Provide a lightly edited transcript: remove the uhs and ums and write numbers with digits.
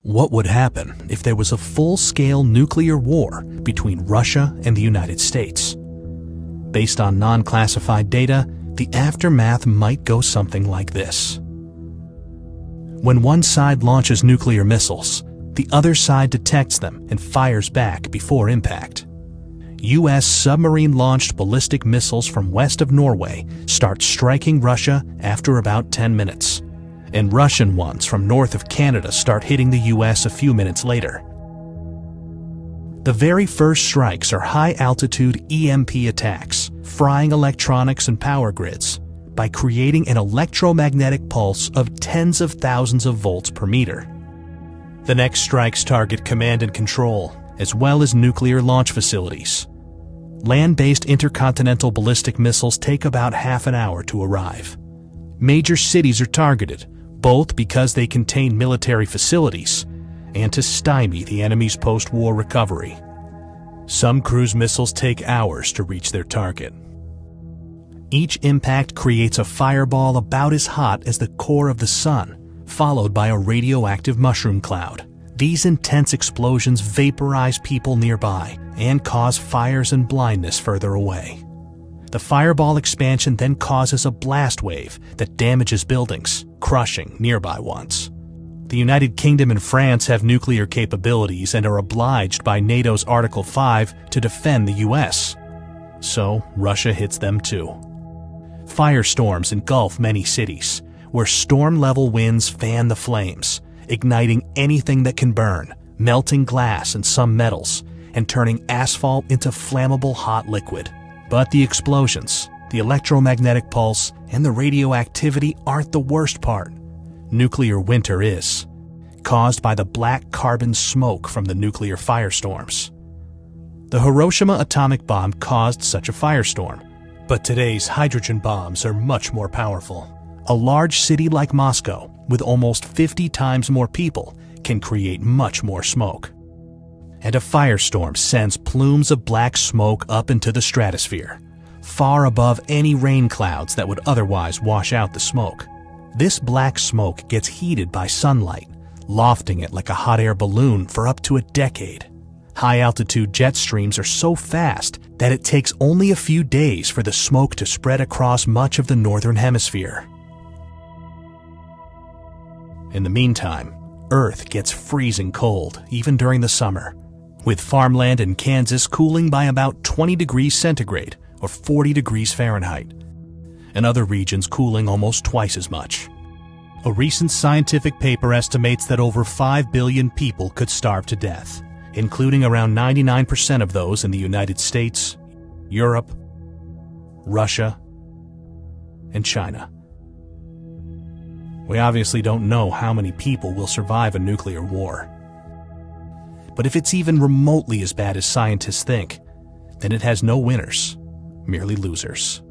What would happen if there was a full-scale nuclear war between Russia and the United States? Based on non-classified data, the aftermath might go something like this. When one side launches nuclear missiles, the other side detects them and fires back before impact. U.S. submarine-launched ballistic missiles from west of Norway start striking Russia after about 10 minutes. And Russian ones from north of Canada start hitting the U.S. a few minutes later. The very first strikes are high-altitude EMP attacks, frying electronics and power grids by creating an electromagnetic pulse of tens of thousands of volts per meter. The next strikes target command and control, as well as nuclear launch facilities. Land-based intercontinental ballistic missiles take about half an hour to arrive. Major cities are targeted, both because they contain military facilities and to stymie the enemy's post-war recovery. Some cruise missiles take hours to reach their target. Each impact creates a fireball about as hot as the core of the sun, followed by a radioactive mushroom cloud. These intense explosions vaporize people nearby and cause fires and blindness further away. The fireball expansion then causes a blast wave that damages buildings, crushing nearby ones. The United Kingdom and France have nuclear capabilities and are obliged by NATO's Article 5 to defend the US. So Russia hits them too. Firestorms engulf many cities, where storm-level winds fan the flames, igniting anything that can burn, melting glass and some metals, and turning asphalt into flammable hot liquid. But the explosions, the electromagnetic pulse, and the radioactivity aren't the worst part. Nuclear winter is, caused by the black carbon smoke from the nuclear firestorms. The Hiroshima atomic bomb caused such a firestorm, but today's hydrogen bombs are much more powerful. A large city like Moscow, with almost 50 times more people, can create much more smoke. And a firestorm sends plumes of black smoke up into the stratosphere, far above any rain clouds that would otherwise wash out the smoke. This black smoke gets heated by sunlight, lofting it like a hot air balloon for up to a decade. High-altitude jet streams are so fast that it takes only a few days for the smoke to spread across much of the northern hemisphere. In the meantime, Earth gets freezing cold, even during the summer, with farmland in Kansas cooling by about 20 degrees centigrade or 40 degrees Fahrenheit, and other regions cooling almost twice as much. A recent scientific paper estimates that over 5 billion people could starve to death, including around 99% of those in the United States, Europe, Russia, and China. We obviously don't know how many people will survive a nuclear war. But if it's even remotely as bad as scientists think, then it has no winners, merely losers.